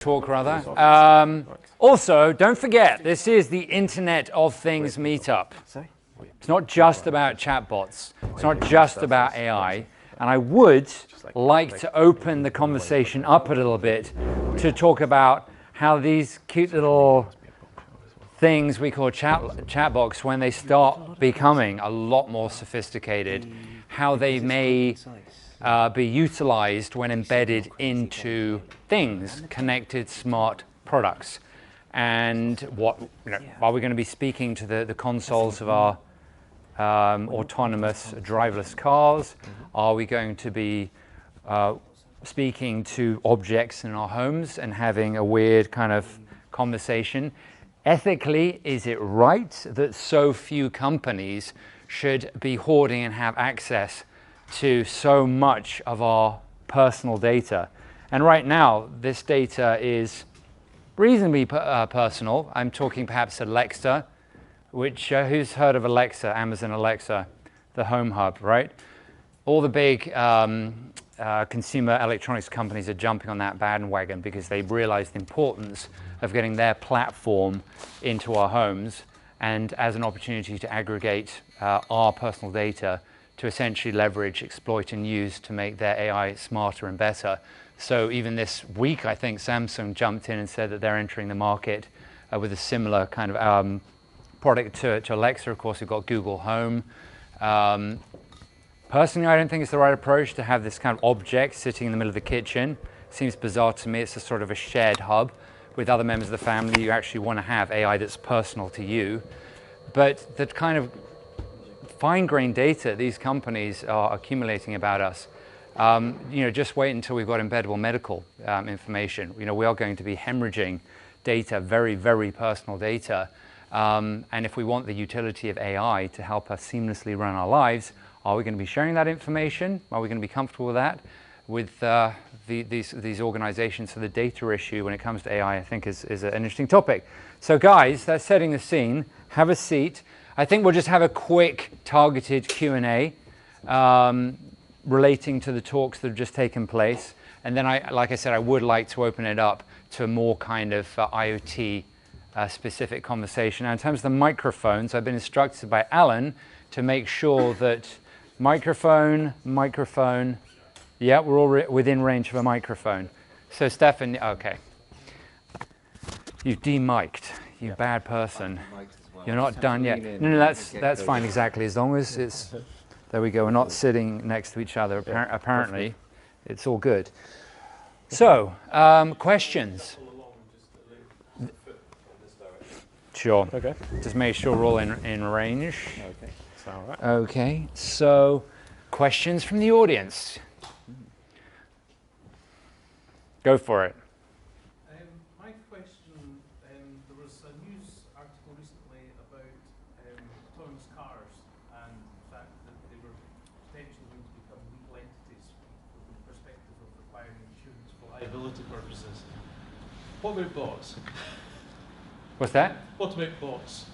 talk rather. Also, don't forget, this is the Internet of Things Meetup. It's not just about chatbots. It's not just about AI. And I would like to open the conversation up a little bit to talk about how these cute little things we call chatbots, when they start becoming a lot more sophisticated, how they may be utilized when embedded into things, connected smart products. And what, are we going to be speaking to the consoles of our autonomous driverless cars? Are we going to be speaking to objects in our homes and having a weird kind of conversation? Ethically, is it right that so few companies should be hoarding and have access to so much of our personal data? And right now, this data is reasonably personal. I'm talking perhaps Alexa, which, who's heard of Alexa, Amazon Alexa, the home hub, right? All the big consumer electronics companies are jumping on that bandwagon because they realize the importance of getting their platform into our homes and as an opportunity to aggregate our personal data to essentially leverage, exploit, and use to make their AI smarter and better. So even this week, I think Samsung jumped in and said that they're entering the market with a similar kind of product to Alexa. Of course, we've got Google Home. Personally, I don't think it's the right approach to have this kind of object sitting in the middle of the kitchen. Seems bizarre to me. It's a sort of a shared hub with other members of the family. You actually want to have AI that's personal to you. But the kind of fine-grained data these companies are accumulating about us, just wait until we've got embeddable medical information. We are going to be hemorrhaging data, very, very personal data. And if we want the utility of AI to help us seamlessly run our lives, are we going to be sharing that information? Are we going to be comfortable with that? With these organizations? So the data issue when it comes to AI, I think, is an interesting topic. So guys, that's setting the scene. Have a seat. I think we'll just have a quick targeted Q&A relating to the talks that have just taken place. And then, like I said, I would like to open it up to a more kind of IoT specific conversation. Now, in terms of the microphones, I've been instructed by Alan to make sure that microphone, yeah, we're all within range of a microphone. So Stefan, okay. You've de-mic'd, you bad person. You're not done yet. No, that's fine, exactly. As long as it's, there we go, we're not sitting next to each other, apparently. It's all good. So, questions? Sure. Okay. Just make sure we're all in range. Okay. All right. Okay. So, questions from the audience. Go for it. My question, there was a news article recently about autonomous cars and the fact that they were potentially going to become legal entities from the perspective of requiring insurance for liability purposes. What about bots? What's that? What about bots?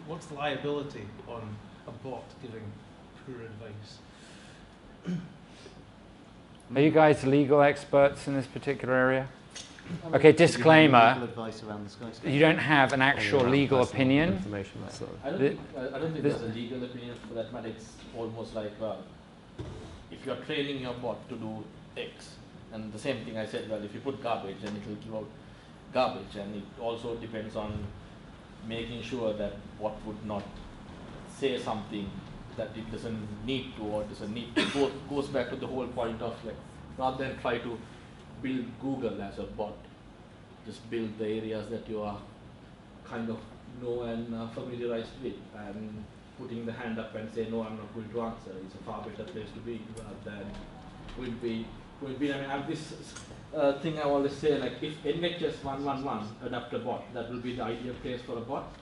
What's the liability on a bot giving poor advice? Are you guys legal experts in this particular area? Okay, disclaimer. You don't have an actual legal opinion. I don't think there's a legal opinion for that matter. It's almost like, if you're training your bot to do X, and the same thing I said, if you put garbage, then it will give out garbage, and it also depends on making sure that bot would not say something that it doesn't need to, or doesn't need to. Goes back to the whole point of, rather than try to build Google as a bot, just build the areas that you are kind of know and familiarized with, and putting the hand up and say, no, I'm not going to answer. It's a far better place to be rather than I have this thing I always say, if NHS 111 adopt a bot, that will be the ideal place for a bot,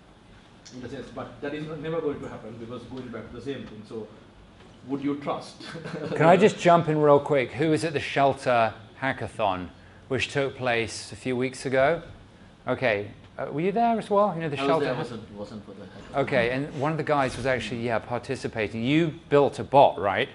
in the sense, but that is never going to happen because going back to the same thing. So, would you trust? Can I just jump in real quick? Who was at the Shelter Hackathon, which took place a few weeks ago? Okay, were you there as well? The Shelter. I wasn't for the hackathon. Okay, and one of the guys was actually participating. You built a bot, right?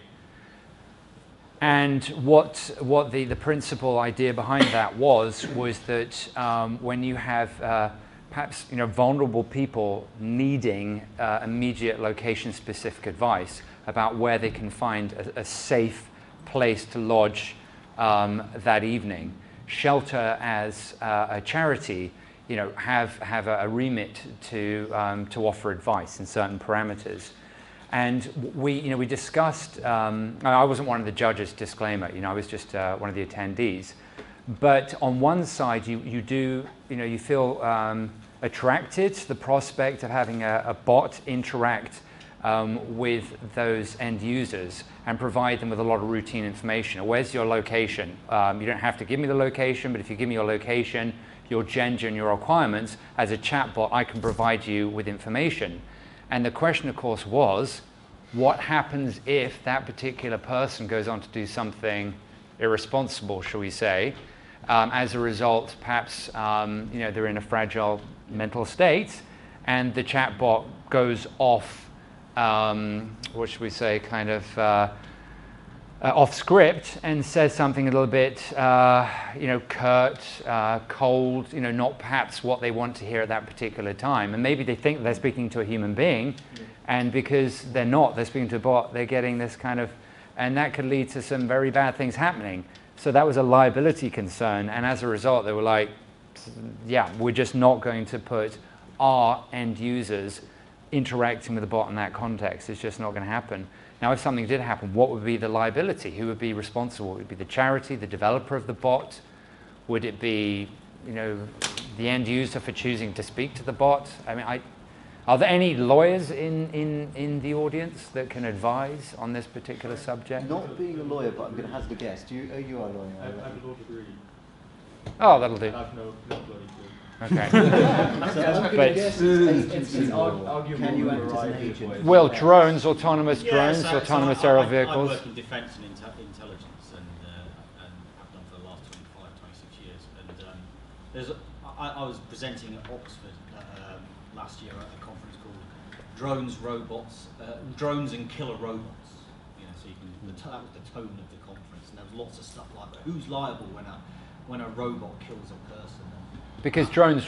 And what the principal idea behind that was that when you have perhaps vulnerable people needing immediate location-specific advice about where they can find a safe place to lodge that evening, Shelter as a charity, have a remit to offer advice in certain parameters. And we discussed. I wasn't one of the judges. Disclaimer. I was just one of the attendees. But on one side, you feel attracted to the prospect of having a bot interact with those end users and provide them with a lot of routine information. Where's your location? You don't have to give me the location, but if you give me your location, your gender and your requirements, as a chatbot, I can provide you with information. And the question, of course, was, what happens if that particular person goes on to do something irresponsible, shall we say? As a result, perhaps they're in a fragile mental state, and the chatbot goes off, what should we say, kind of off script, and says something a little bit, curt, cold, not perhaps what they want to hear at that particular time. And maybe they think they're speaking to a human being, and because they're not, they're speaking to a bot, they're getting this kind of, and that could lead to some very bad things happening. So that was a liability concern, and as a result, they were like, yeah, we're just not going to put our end users interacting with the bot in that context. It's just not going to happen. Now, if something did happen, what would be the liability? Who would be responsible? Would it be the charity, the developer of the bot? Would it be, the end user for choosing to speak to the bot? I mean, are there any lawyers in the audience that can advise on this particular subject? Not being a lawyer, but I'm going to hazard a guess. Are you a lawyer? I have a law degree. Oh, that'll do. I have no bloody clue. Okay. So I'm going to guess it's arguable. Can you act as an agent? Well, drones, autonomous drones, so autonomous I aerial vehicles. I work in defence and intelligence, and have done for the last 25, 26 years. And I was presenting at Oxford last year at a conference called Drones and Killer Robots. So you can, that was the tone of the conference, and there was lots of stuff like that. Who's liable when a robot kills a person? Because drones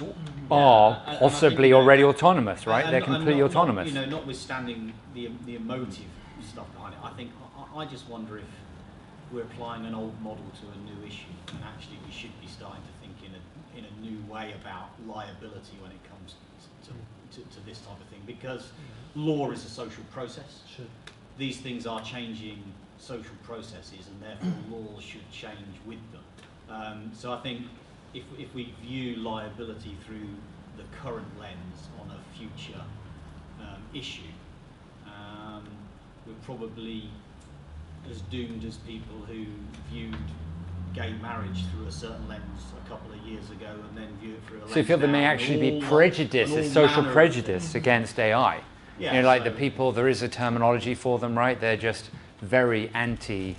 are possibly already autonomous, right? They're completely autonomous. Notwithstanding the emotive stuff behind it, I just wonder if we're applying an old model to a new issue, and actually we should be starting to think in a new way about liability when it comes to this type of thing, because law is a social process. Sure. These things are changing social processes, and therefore laws should change with them. So I think if we view liability through the current lens on a future issue, we're probably as doomed as people who viewed gay marriage through a certain lens a couple of years ago and then view it through a lens. So you feel there may actually be prejudice, a social prejudice against AI? Yeah, the people, there is a terminology for them, right? They're just very anti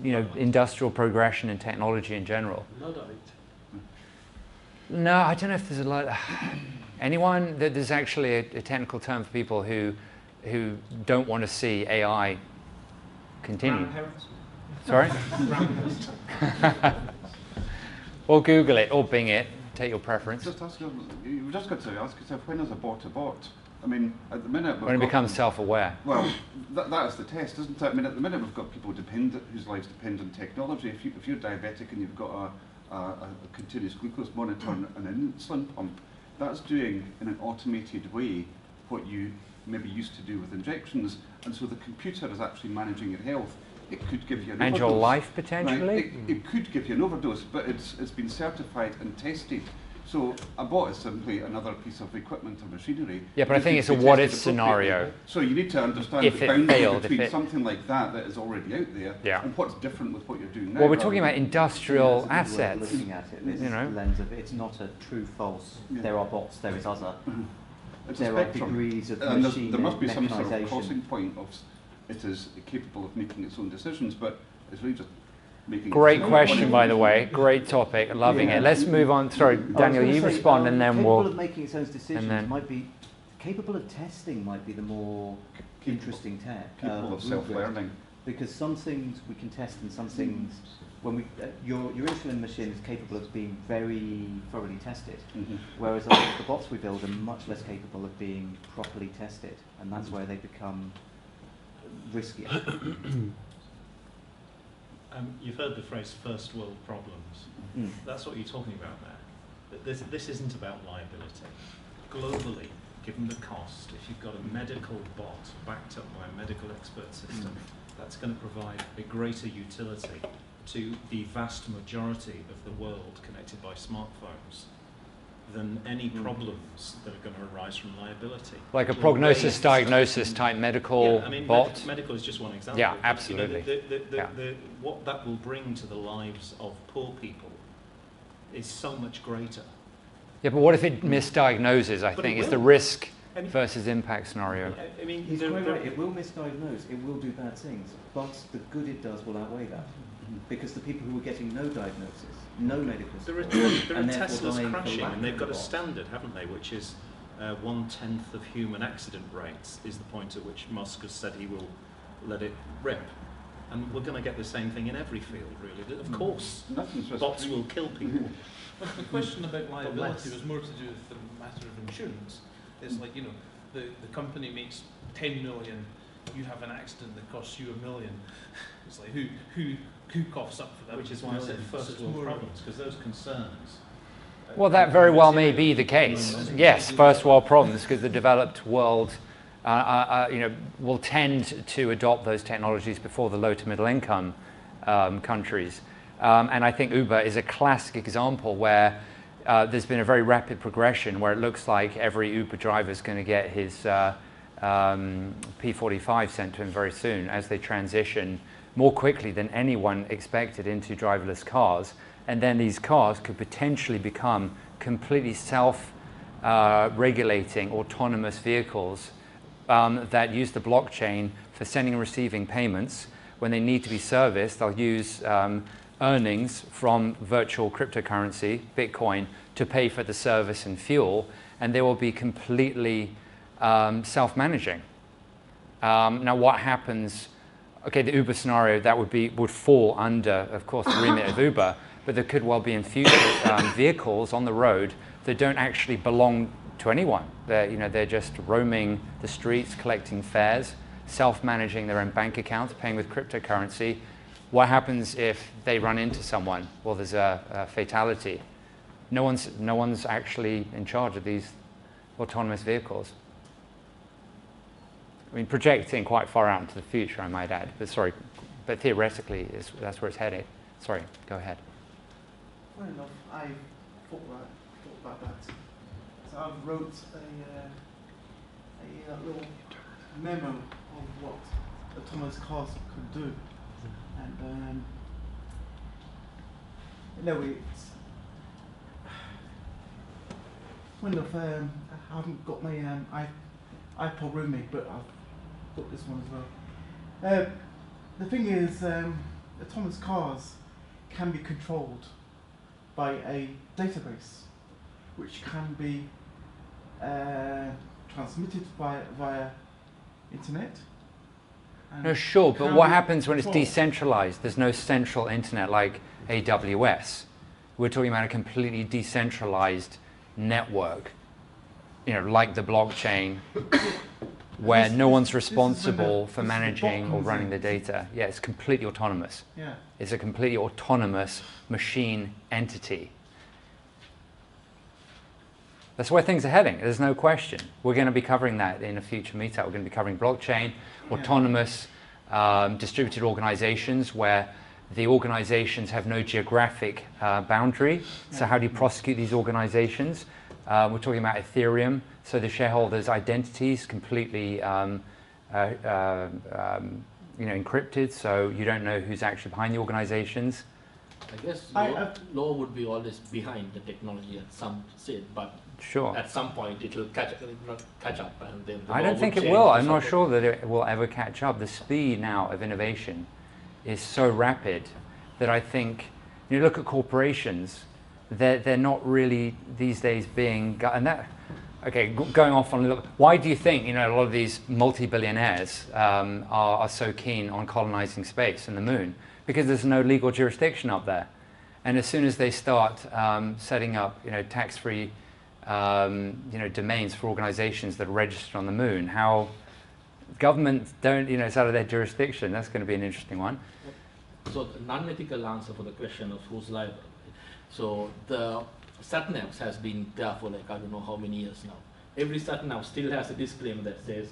industrial progression and technology in general. Luddite. No, I don't know if there's a lot. Anyone? There's actually a technical term for people who don't want to see AI continue. Grandparents? Sorry? Or Google it, or Bing it. Take your preference. You've just got to ask yourself, when is a bot a bot? I mean, at the minute... When it becomes self-aware. Well, that is the test, isn't it? I mean, at the minute we've got people whose lives depend on technology. If you're diabetic and you've got a continuous glucose monitor and an insulin pump, that's doing, in an automated way, what you maybe used to do with injections. And so the computer is actually managing your health. It could give you an overdose. And your life, potentially? Right? It could give you an overdose, but it's been certified and tested. So a bot is simply another piece of equipment or machinery. Yeah, but I think it's a what-if scenario. So you need to understand If the it boundary failed, between something like that is already out there and what's different with what you're doing now. Well, we're talking about industrial assets. Looking at it, this lens of it's not a true-false. There are bots. There is other. It's there a spectrum. are degrees of And machine there must be some sort of mechanisation. crossing point of it is capable of making its own decisions, but it's really just making. Great question, by the way. Great topic. Loving it. Let's move on. Sorry, Daniel, you respond, and then capable we'll. of making its own decisions might be capable of testing. Might be the more interesting tech. Capable of self-learning. Because some things we can test, and some things, when we your insulin machine is capable of being very thoroughly tested, whereas a lot of the bots we build are much less capable of being properly tested, and that's where they become riskier. You've heard the phrase first world problems. That's what you're talking about there. This isn't about liability. Globally, given the cost, if you've got a medical bot backed up by a medical expert system, that's going to provide a greater utility to the vast majority of the world connected by smartphones than any problems that are going to arise from liability. Like a prognosis diagnosis type medical bot? Medical is just one example. Yeah, absolutely. What that will bring to the lives of poor people is so much greater. Yeah, but what if it misdiagnoses, I think, is the risk versus impact scenario. I mean, he's quite right. It will misdiagnose. It will do bad things, but the good it does will outweigh that. Because the people who are getting no diagnosis, no medical support, there are Teslas crashing, and they've got a standard, haven't they, which is 1/10 of human accident rates is the point at which Musk has said he will let it rip. And we're going to get the same thing in every field, really. Of course, bots will kill people. The question about liability was more to do with the matter of insurance. It's like, you know, the company makes 10 million, you have an accident that costs you $1 million. It's like, who coughs up for that? Which is why I said first world problems, because those concerns. Well, that very well may be the case. Yes, first world problems, because the developed world will tend to adopt those technologies before the low to middle income countries. And I think Uber is a classic example where there's been a very rapid progression where it looks like every Uber driver is going to get his P45 sent to him very soon as they transition more quickly than anyone expected into driverless cars. And then these cars could potentially become completely self-regulating autonomous vehicles that use the blockchain for sending and receiving payments. When they need to be serviced, they'll use earnings from virtual cryptocurrency, Bitcoin, to pay for the service and fuel, and they will be completely self-managing. Now, what happens? Okay, the Uber scenario that would fall under, of course, the remit of Uber, but there could well be in future vehicles on the road that don't actually belong to anyone. They're just roaming the streets, collecting fares, self-managing their own bank accounts, paying with cryptocurrency. What happens if they run into someone? Well, there's a fatality. No one's actually in charge of these autonomous vehicles. I mean, projecting quite far out into the future, I might add. But theoretically, that's where it's headed. Sorry, go ahead. Fair enough. I thought about that. So I wrote a little memo of what autonomous cars could do, and it's kind of I haven't got my iPod with me, but I've got this one as well. The thing is, autonomous cars can be controlled by a database, which can be transmitted via internet. No, sure, but what happens when it's decentralized? There's no central internet like AWS. We're talking about a completely decentralized network, like the blockchain, where no one's responsible for managing or running the data. Yeah, it's completely autonomous. Yeah. It's a completely autonomous machine entity. That's where things are heading. There's no question. We're going to be covering that in a future meetup. We're going to be covering blockchain, autonomous distributed organizations where the organizations have no geographic boundary. So how do you prosecute these organizations? We're talking about Ethereum. So the shareholders' identities completely encrypted, so you don't know who's actually behind the organizations. I guess law would be always behind the technology at some stage, but sure, at some point it will catch up, and then I don't think it will. I'm not sure that it will ever catch up. The speed now of innovation is so rapid that I think, you look at corporations, they're not really these days being, and that Okay, going off on a little, why do you think, you know, a lot of these multi-billionaires are so keen on colonizing space and the moon? Because there's no legal jurisdiction up there. And as soon as they start setting up, you know, tax-free, you know, domains for organizations that are registered on the moon, how governments don't, you know, it's out of their jurisdiction. That's going to be an interesting one. So the non-ethical answer for the question of who's liable. So the sat-navs has been there for like, I don't know how many years now. Every sat-nav still has a disclaimer that says,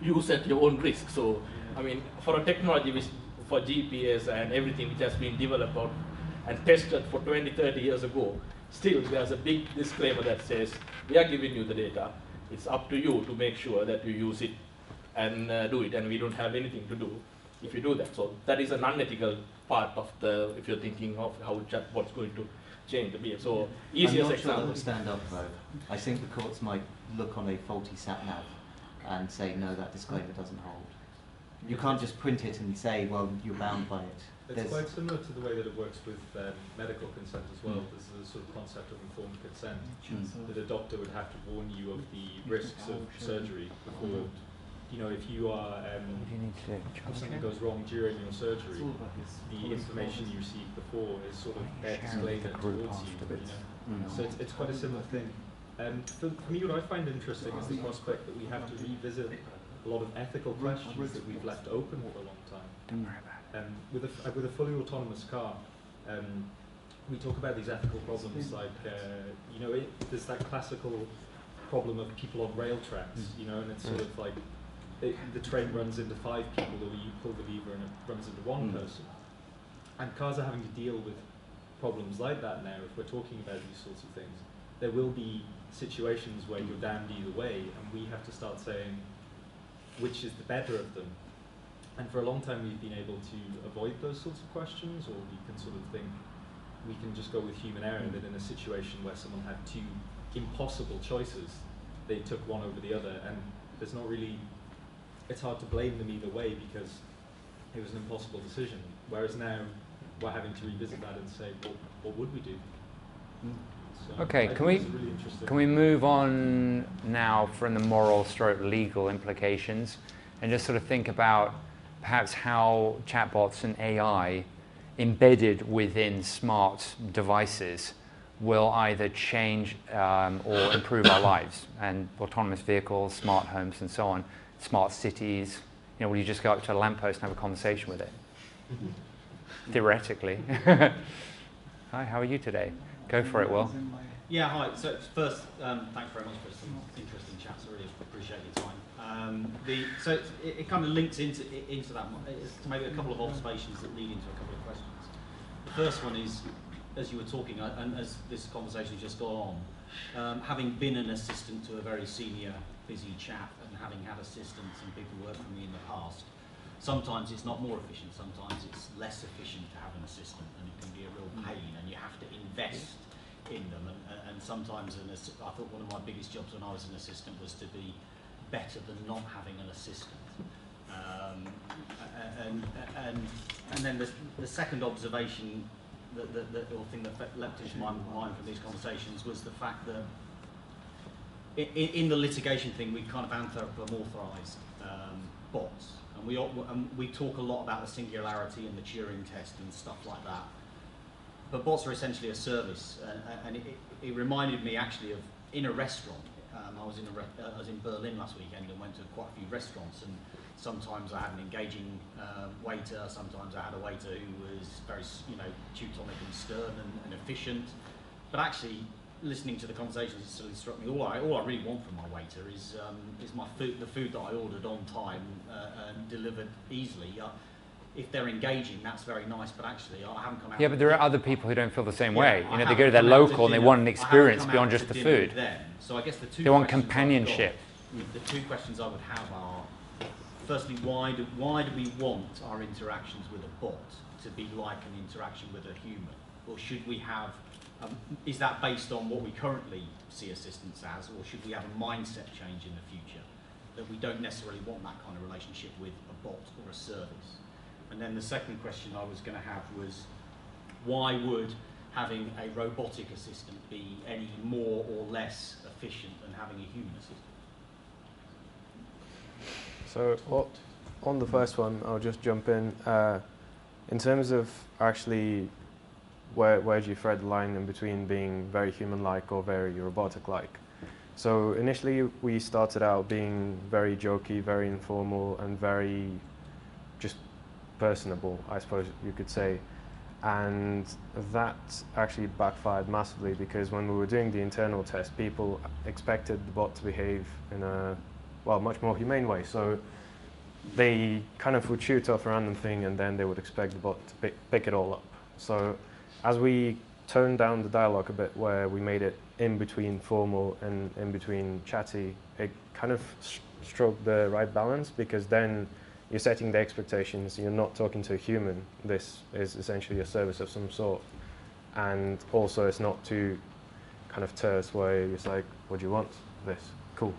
use at your own risk. So, I mean, for a technology which, for GPS and everything which has been developed out and tested for 20, 30 years ago, still there's a big disclaimer that says, we are giving you the data, it's up to you to make sure that you use it and do it, and we don't have anything to do if you do that. So that is a non-ethical part of the, if you're thinking of how chatbot's going to change the behavior. So easiest I'm not example. sure that would stand up though. I think the courts might look on a faulty sat-nav and say, no, that disclaimer doesn't hold. You can't just print it and say, well, you're bound by it. It's quite similar to the way that it works with medical consent as well. There's a sort of concept of informed consent, that a doctor would have to warn you of the risks of surgery before, you know, if you are, if something goes wrong during your surgery, the information you receive before is sort of their disclaimer towards you, you know. So it's quite a similar thing. For me, what I find interesting is the prospect that we have to revisit a lot of ethical questions that we've left open for a long time. With a fully autonomous car, we talk about these ethical problems like, you know, there's that classical problem of people on rail tracks, you know, and it's sort of like the train runs into 5 people, or you pull the lever and it runs into 1 person. And cars are having to deal with problems like that now. If we're talking about these sorts of things, there will be situations where you're damned either way, and we have to start saying which is the better of them. And for a long time we've been able to avoid those sorts of questions, or we can sort of think we can just go with human error, that in a situation where someone had 2 impossible choices, they took one over the other, and there's not really, it's hard to blame them either way because it was an impossible decision. Whereas now we're having to revisit that and say, well, what would we do? So okay, can we move on now from the moral stroke legal implications and just sort of think about perhaps how chatbots and AI embedded within smart devices will either change or improve our lives, and autonomous vehicles, smart homes and so on, smart cities. You know, will you just go up to a lamppost and have a conversation with it? Theoretically. Hi, how are you today? Go for it, Will. Yeah, hi. So first, thanks very much for some interesting chats. I really appreciate your time. So it kind of links into that. It's maybe a couple of observations that lead into a couple of questions. The first one is, as you were talking, and as this conversation has just gone on, having been an assistant to a very senior, busy chap, and having had assistants and people work for me in the past, sometimes it's not more efficient, sometimes it's less efficient to have an assistant, and it can be a real pain, and you have to invest in them. And sometimes, I thought one of my biggest jobs when I was an assistant was to be better than not having an assistant. And then the second observation, or thing that leapt into my mind from these conversations, was the fact that in the litigation thing, we kind of anthropomorphized bots. And we talk a lot about the singularity and the Turing test and stuff like that. But bots are essentially a service, and it reminded me actually of in a restaurant. I was in Berlin last weekend and went to quite a few restaurants, and sometimes I had an engaging waiter, sometimes I had a waiter who was very, Teutonic and stern and efficient. But actually, listening to the conversations, it sort of struck me, all I really want from my waiter is my food, the food that I ordered on time and delivered easily. If they're engaging, that's very nice, but actually I haven't come out. Yeah, but there are other people who don't feel the same way. You know, they go to their local and they want an experience beyond just the food. So I guess the two they want companionship. The 2 questions I would have are, firstly, why do we want our interactions with a bot to be like an interaction with a human? Or should we have, is that based on what we currently see assistants as, or should we have a mindset change in the future that we don't necessarily want that kind of relationship with a bot or a service? And then the second question I was going to have was, why would having a robotic assistant be any more or less efficient than having a human assistant? So on the first one, I'll just jump in. In terms of actually where do you thread the line in between being very human-like or very robotic-like? So initially we started out being very jokey, very informal, and very just personable, I suppose you could say. And that actually backfired massively, because when we were doing the internal test, people expected the bot to behave in a, well, much more humane way. So they kind of would shoot off a random thing and then they would expect the bot to pick it all up. So as we toned down the dialogue a bit, where we made it in between formal and in between chatty, it kind of struck the right balance, because then you're setting the expectations, you're not talking to a human. This is essentially a service of some sort. And also it's not too kind of terse, where it's like, what do you want? This, cool,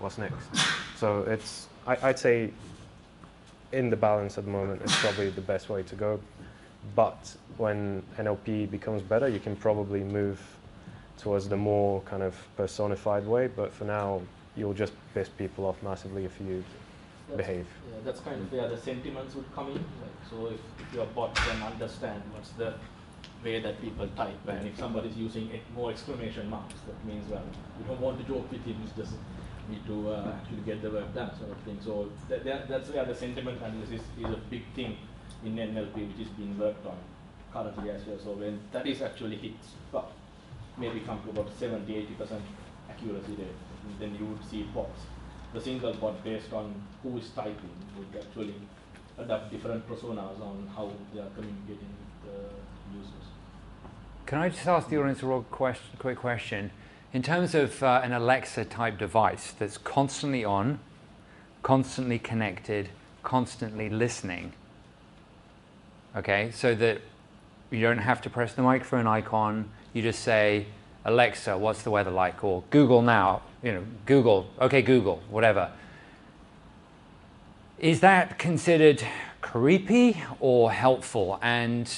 what's next? So it's, I'd say in the balance at the moment, it's probably the best way to go. But when NLP becomes better, you can probably move towards the more kind of personified way. But for now, you'll just piss people off massively if you behave. Yeah, that's kind of where the sentiments would come in. Like, so if your bot can understand what's the way that people type, and if somebody's using more exclamation marks, that means, well, you don't want to joke with him, you just need to actually get the work done, sort of thing. So that's where the sentiment analysis is a big thing in NLP, which is being worked on currently as well. So when that is actually hits, well, maybe come to about 70–80% accuracy rate, then you would see bots. The single bot, based on who is typing, would actually adapt different personas on how they are communicating with the users. Can I just ask the audience a real quick question? In terms of an Alexa type device that's constantly on, constantly connected, constantly listening, okay, so that you don't have to press the microphone icon, you just say, Alexa, what's the weather like? Or Google now, you know, Google, okay, Google, whatever. Is that considered creepy or helpful? And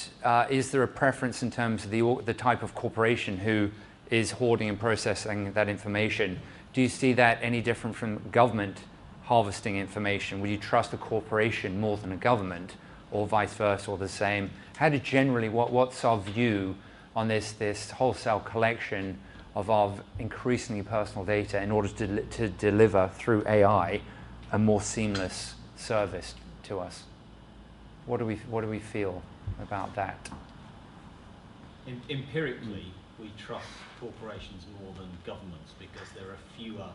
is there a preference in terms of the type of corporation who is hoarding and processing that information? Do you see that any different from government harvesting information? Would you trust a corporation more than a government, or vice versa, or the same? How do generally, what's our view on this wholesale collection of our increasingly personal data in order to deliver through AI a more seamless service to us? What do we feel about that? Empirically, we trust corporations more than governments, because there are fewer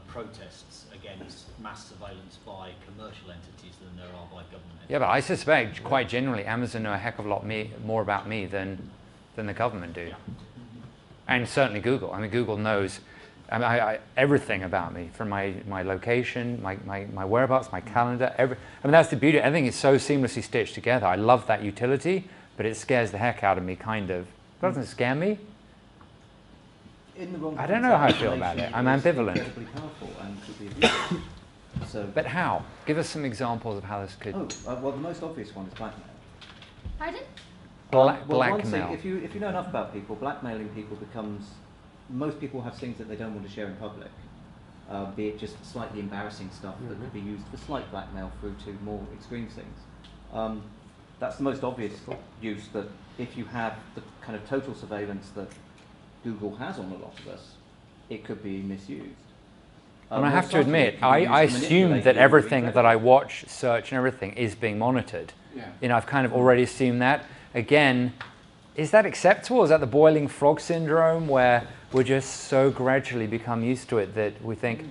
protests against mass surveillance by commercial entities than there are by government entities. Yeah, but I suspect quite generally Amazon know a heck of a lot more about me than the government do. Yeah. And certainly Google. I mean, Google knows everything about me, from my location, my whereabouts, my calendar. I mean, that's the beauty. I think it's so seamlessly stitched together. I love that utility, but it scares the heck out of me, kind of. Doesn't it scare me? In the wrong I don't know how I feel about it. I'm ambivalent. Incredibly powerful and could be abused. So, but how? Give us some examples of how this could. Well, the most obvious one is blackmail. Pardon? Blackmail. If you know enough about people, blackmailing people becomes. Most people have things that they don't want to share in public, be it just slightly embarrassing stuff that could be used for slight blackmail through to more extreme things. That's the most obvious use, that if you have the kind of total surveillance that Google has on a lot of us, it could be misused. And I have to admit, I assume that everything that I watch, search, and everything is being monitored. Yeah. You know, I've kind of already assumed that. Again, is that acceptable? Is that the boiling frog syndrome, where we're just so gradually become used to it that we think,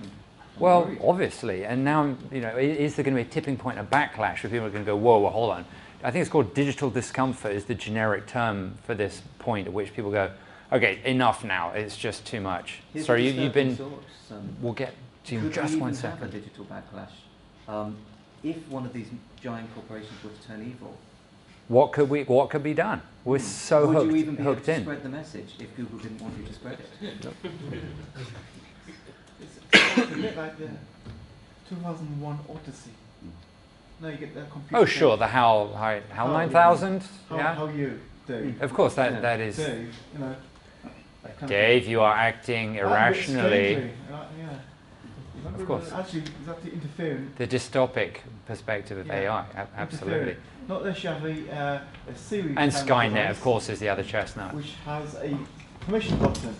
well, obviously, and now, you know, is there going to be a tipping point, a backlash, where people are going to go, whoa, well, hold on. I think it's called digital discomfort is the generic term for this point at which people go, okay, enough now, it's just too much. Sorry, you've been, we'll get to you just 1 second. Have a digital backlash? If one of these giant corporations were to turn evil, what could be done? We're so would hooked, you even be able to in. spread the message if Google didn't want you to spread it? It's a bit like the 2001 Odyssey. No, you get the computer. Oh, sure, the HAL 9000. How you? do. Of course, Yeah. that is. Do, you know, Dave, you are acting irrationally. Yeah. Of course. Actually, exactly interfering. The dystopic perspective of AI, absolutely. Interfering. Not unless you have a Siri. And kind Skynet, device, of course, is the other chestnut. which has a permission button.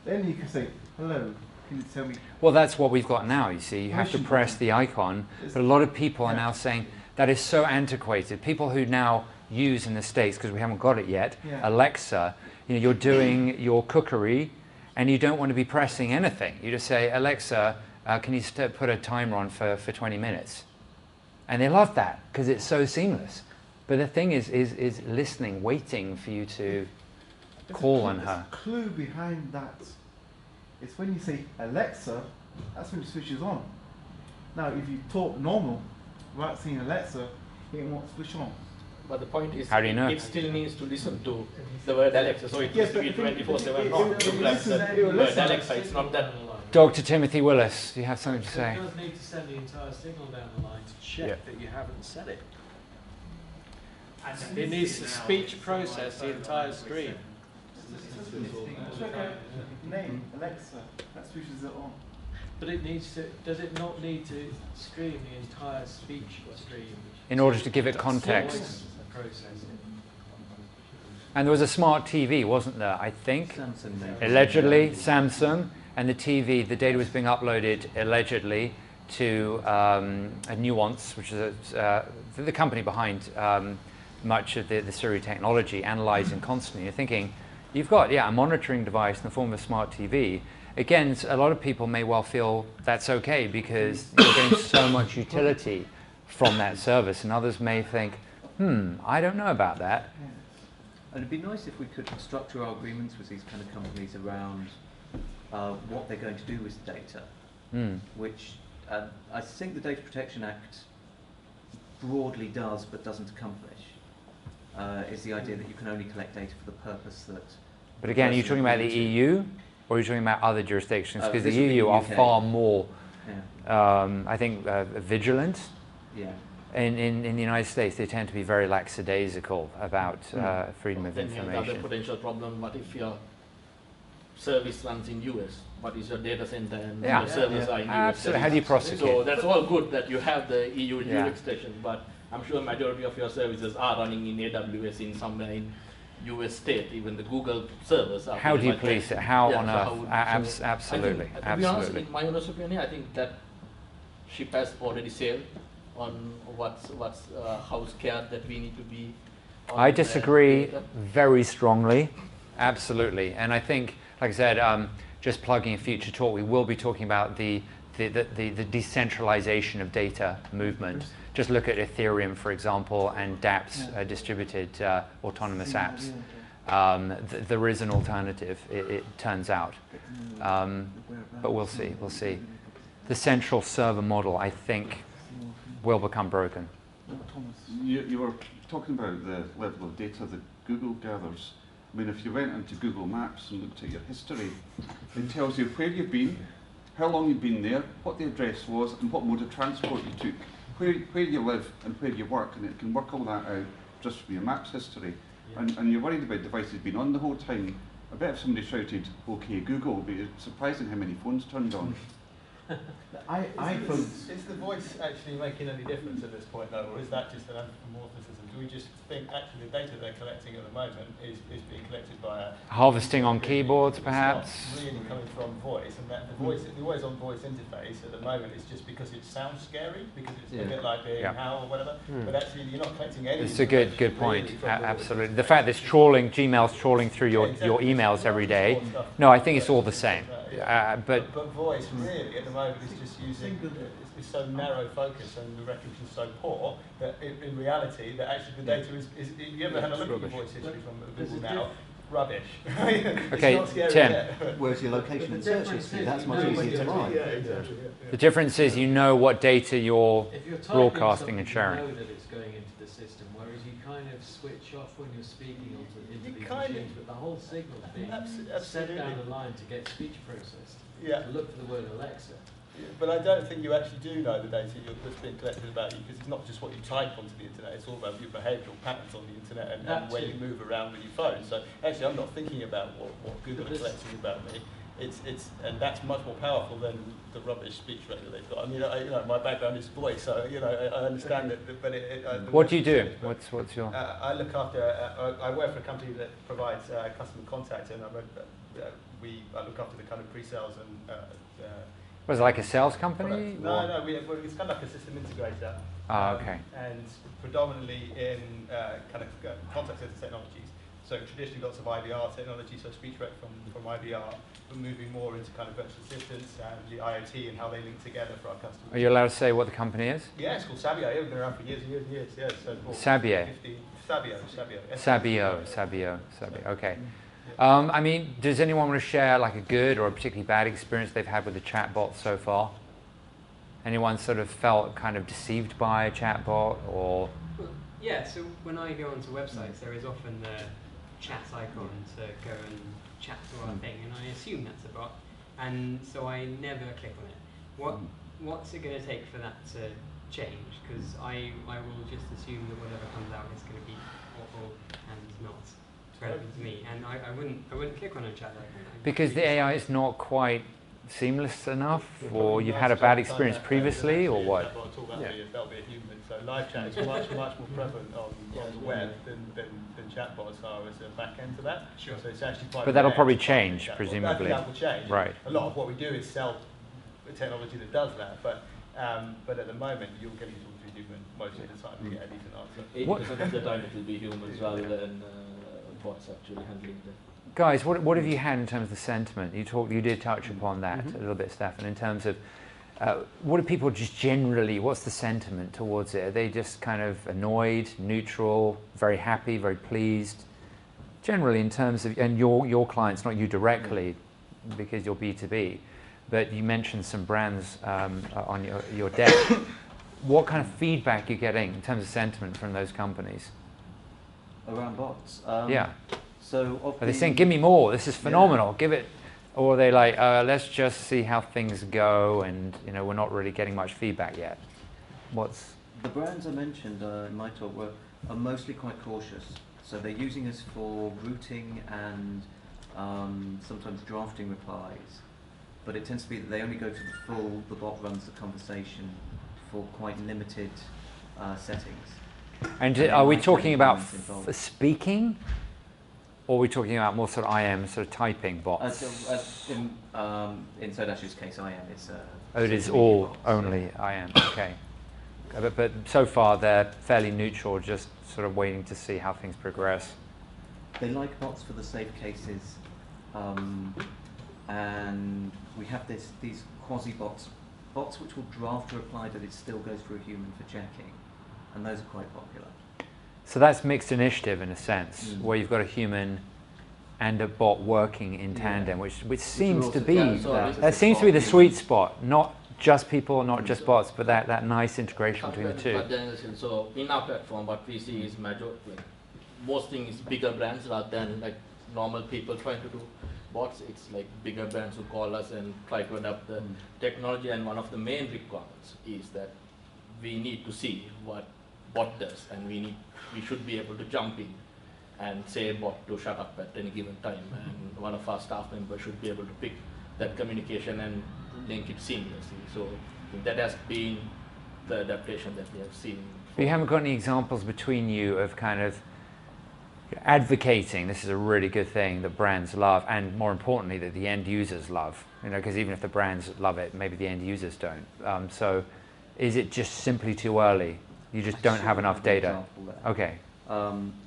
Then you can say, "Hello, can you tell me?" Well, that's what we've got now, you see. You have to Permission press button. the icon, but a lot of people are Yeah. now saying that is so antiquated. People who now use in the States, because we haven't got it yet, Yeah. Alexa, you know, you're doing your cookery and you don't want to be pressing anything. You just say, Alexa, can you put a timer on for 20 minutes? And they love that because it's so seamless. But the thing is listening, waiting for you to call on her. The clue behind that is when you say Alexa, that's when it switches on. Now, if you talk normal without saying Alexa, it won't switch on. But the point is, How do you know? it still needs to listen to the word Alexa, so it Yes, needs to be but the thing- 24/7, it- not it- to it grab listens- the it will word listen. Alexa. It's not that. Dr. Timothy Willis, do you have something to say? It does need to send the entire signal down the line to check Yeah. that you haven't said it. It needs to speech process the entire stream. Name Alexa, that switches it on. But it needs to, does it not need to stream the entire speech stream? In order to give it context. Process it. And there was a smart TV, wasn't there, I think? Samsung made Allegedly, Samsung, and the TV, the data was being uploaded allegedly to a Nuance, which is the company behind much of the Siri technology, analyzing constantly. You're thinking, you've got, a monitoring device in the form of a smart TV. Again, a lot of people may well feel that's okay because you're getting so much utility from that service, and others may think, I don't know about that. And it'd be nice if we could structure our agreements with these kind of companies around what they're going to do with data, which I think the Data Protection Act broadly does but doesn't accomplish, is the idea that you can only collect data for the purpose that... But again, are you talking about the EU, or are you talking about other jurisdictions? Because the this would be EU are UK. far more, Yeah. I think, vigilant. Yeah. In the United States, they tend to be very lackadaisical about freedom of Then you have the other information. potential problem. What if your service runs in US? What is your data center and Yeah. your servers are in US? Absolutely. How do you prosecute? So that's all good that you have the EU Yeah. jurisdiction, but I'm sure majority of your services are running in AWS in somewhere in US state. Even the Google servers are. How do you pretty much police there. it? How Yeah, on so earth? how would- so Absolutely. I think, to be honest, Absolutely. in my honest opinion, I think that ship has already sailed on what's how scared that we need to be. On I the disagree data. very strongly. Absolutely. And I think, like I said, just plugging a future talk, we will be talking about the decentralization of data movement. Just look at Ethereum, for example, and dApps, distributed autonomous apps. There is an alternative, it turns out. But we'll see, we'll see. The central server model, I think, will become broken. You were talking about the level of data that Google gathers. I mean, if you went into Google Maps and looked at your history, it tells you where you've been, how long you've been there, what the address was, and what mode of transport you took, where you live and where you work, and it can work all that out just from your Maps history. Yeah. And you're worried about devices being on the whole time. I bet if somebody shouted, "Okay, Google," it would be surprising how many phones turned on. iPhones. Is the voice actually making any difference at this point, though, or is that just an anthropomorphism? Do we just think actually the data they're collecting at the moment is being collected by a... Harvesting on keyboards, perhaps? It's not really coming from voice, and that the voice, the always on voice interface at the moment is just because it sounds scary, because it's a bit like being how or whatever, but actually you're not collecting any... It's a good point, absolutely. The fact that it's trawling, Gmail's trawling through your emails every day, no, I think it's all the same. But voice really at the moment is just using it's so narrow focus and the recognition is so poor that in reality that actually the data is you ever had a look at your voice history from Google now? Rubbish. Okay, Tim. Whereas your location and search history, that's much easier to write. Yeah, exactly. The difference is you know what data you're broadcasting and sharing. You know that it's going into the system, whereas you kind of switch off when you're speaking into these machines, but the whole signal's being sent down the line to get speech processed. Yeah. To look for the word Alexa. But I don't think you actually do know the data that's being collected about you, because it's not just what you type onto the internet, it's all about your behavioural patterns on the internet and where you move around with your phone. So actually I'm not thinking about what Google are collecting about me. And that's much more powerful than the rubbish speech rate that they've got. I mean, my background is voice, so I understand that. But what do you do? What's your? I look after. I work for a company that provides customer contact, and I look after the kind of pre-sales and. Was it like a sales company? No, it's kind of like a system integrator. Okay. And predominantly in kind of contact center technologies. So traditionally lots of IVR technology, so speech rec from IVR, but moving more into kind of virtual assistants and the IoT and how they link together for our customers. Are you allowed to say what the company is? Yeah, it's called Sabio. It's been around for years and years and years. Yeah, so Sabio. Sabio. Okay. I mean, does anyone want to share like a good or a particularly bad experience they've had with a chatbot so far? Anyone sort of felt kind of deceived by a chatbot or? Well, yeah, so when I go onto websites, there is often the chat icon to go and chat to our thing, and I assume that's a bot, and so I never click on it. What's it going to take for that to change? Because I will just assume that whatever comes out is going to be awful and not relevant to me, and I wouldn't click on a chat icon. Because the AI is not quite seamless enough, or you've had a bad experience previously, or what? That'll be a human. So live chat is much more prevalent on the web than chatbots are as a back end to that. Sure. So it's actually quite. But that'll probably change, presumably. That will change. Right. A lot of what we do is sell technology that does that, but at the moment you're getting to a human most of the time to get a decent answer. 80% of the time it will be humans rather than bots actually handling them. Guys, what have you had in terms of the sentiment? You did touch upon that a little bit, Stefan, in terms of what do people just generally, what's the sentiment towards it? Are they just kind of annoyed, neutral, very happy, very pleased? Generally in terms of, and your clients, not you directly, because you're B2B, but you mentioned some brands on your deck. What kind of feedback are you getting in terms of sentiment from those companies? Around bots? Yeah. So are they saying, give me more, this is phenomenal, give it, or are they like, let's just see how things go and we're not really getting much feedback yet? The brands I mentioned in my talk are mostly quite cautious. So they're using us for routing and sometimes drafting replies, but it tends to be that they only go to the bot runs the conversation for quite limited settings. And are we talking about speaking? Or are we talking about more sort of IM, sort of typing bots? In SoDash's case, IM is. It is all only IM, okay. But so far they're fairly neutral, just sort of waiting to see how things progress. They like bots for the safe cases, and we have these quasi-bots, bots which will draft a reply that it still goes through a human for checking, and those are quite popular. So that's mixed initiative in a sense, where you've got a human and a bot working in tandem, which seems to be that seems to be the sweet spot. Not just people, not just bots, but that nice integration between the two. But then, so in our platform, what we see is most things bigger brands rather than like normal people trying to do bots. It's like bigger brands who call us and try to adapt the technology. And one of the main requirements is that we need to see what bot does, and we should be able to jump in and say bot to shut up at any given time, and one of our staff members should be able to pick that communication and link it seamlessly. So that has been the adaptation that we have seen. You haven't got any examples between you of kind of advocating this is a really good thing that brands love, and more importantly that the end users love, because even if the brands love it, maybe the end users don't. So is it just simply too early? You just don't have enough data. Okay.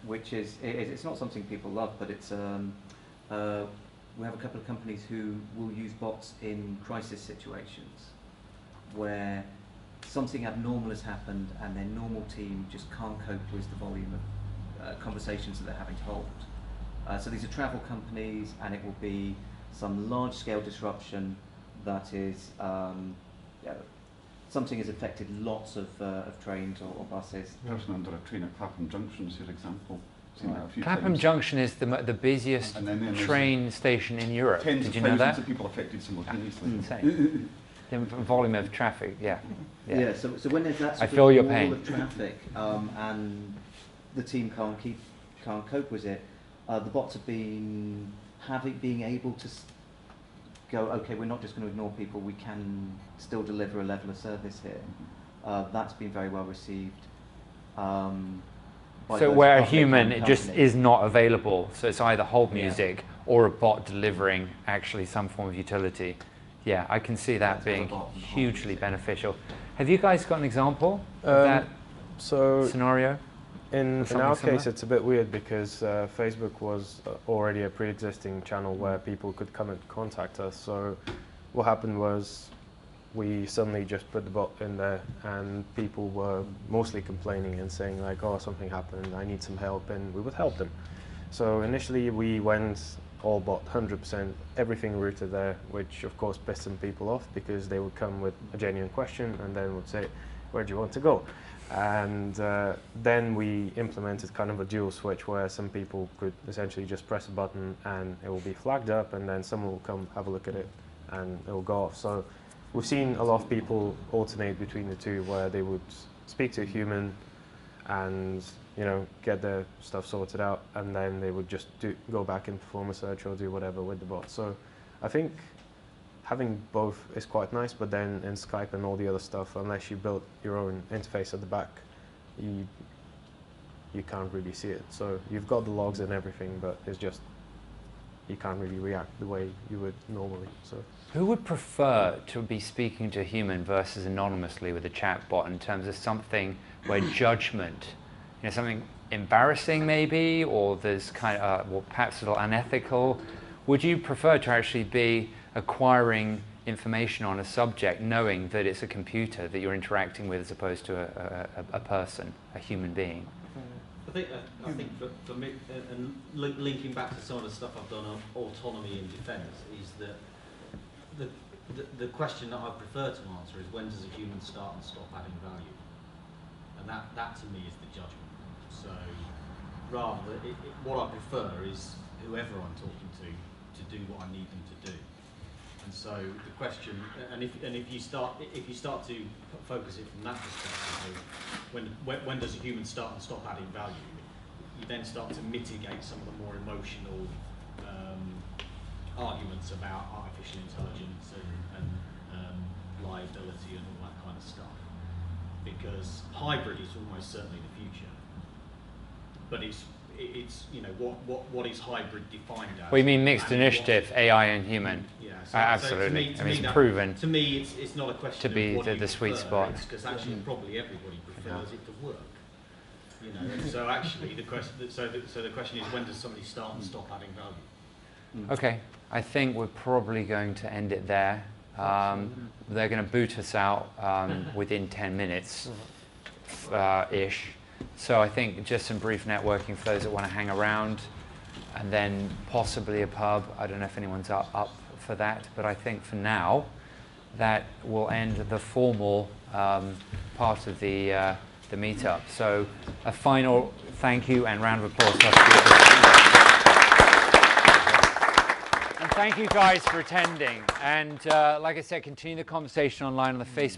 Which is, it's not something people love, but it's, we have a couple of companies who will use bots in crisis situations where something abnormal has happened and their normal team just can't cope with the volume of conversations that they're having to hold. So these are travel companies, and it will be some large-scale disruption that is something has affected lots of trains or buses. Person under a train at Clapham Junction is your example. Seen that a few Clapham times. Junction is the busiest train station in Europe. Tens Did of you know that? thousands of people affected simultaneously. Insane. The volume of traffic, yeah. Yeah, so when there's that I sort feel of your wall pain. of traffic and the team can't cope with it, the bots have been being able to go, okay, we're not just going to ignore people, we can still deliver a level of service here. That's been very well received. So where a human just is not available, so it's either hold music or a bot delivering actually some form of utility. Yeah, I can see that being hugely beneficial. Have you guys got an example of that scenario? In our case, it's a bit weird because Facebook was already a pre-existing channel where people could come and contact us. So what happened was we suddenly just put the bot in there, and people were mostly complaining and saying like, oh, something happened, I need some help, and we would help them. So initially we went all bot, 100%, everything routed there, which of course pissed some people off because they would come with a genuine question and then would say, where do you want to go? And then we implemented kind of a dual switch where some people could essentially just press a button and it will be flagged up, and then someone will come have a look at it and it will go off. So we've seen a lot of people alternate between the two, where they would speak to a human and get their stuff sorted out, and then they would just go back and perform a search or do whatever with the bot. So I think having both is quite nice, but then in Skype and all the other stuff, unless you build your own interface at the back, you can't really see it. So you've got the logs and everything, but it's just you can't really react the way you would normally. So who would prefer to be speaking to a human versus anonymously with a chatbot in terms of something where judgment, something embarrassing maybe, or there's kind of, well, perhaps a little unethical? Would you prefer to actually be acquiring information on a subject knowing that it's a computer that you're interacting with as opposed to a person, a human being? I think for me, and linking back to some of the stuff I've done on autonomy in defence, is that the question that I prefer to answer is, when does a human start and stop adding value? And that to me is the judgment. So rather, what I prefer is whoever I'm talking to do what I need them to do. And so the question, and if you start to focus it from that perspective, when does a human start and stop adding value, you then start to mitigate some of the more emotional arguments about artificial intelligence and liability and all that kind of stuff. Because hybrid is almost certainly the future, but it's what is hybrid defined as? Well, you mean mixed initiative, AI and human? Yeah, absolutely. So to me, it's proven. To me, it's not a question to be of what the sweet spot. Because actually, probably everybody prefers it to work. So actually, the question. So the question is, when does somebody start and stop adding value? Okay, I think we're probably going to end it there. They're going to boot us out within 10 minutes ish. So I think just some brief networking for those that want to hang around, and then possibly a pub. I don't know if anyone's up for that, but I think for now that will end the formal part of the meetup. So a final thank you and round of applause for our speakers. And thank you guys for attending. And like I said, continue the conversation online on the Facebook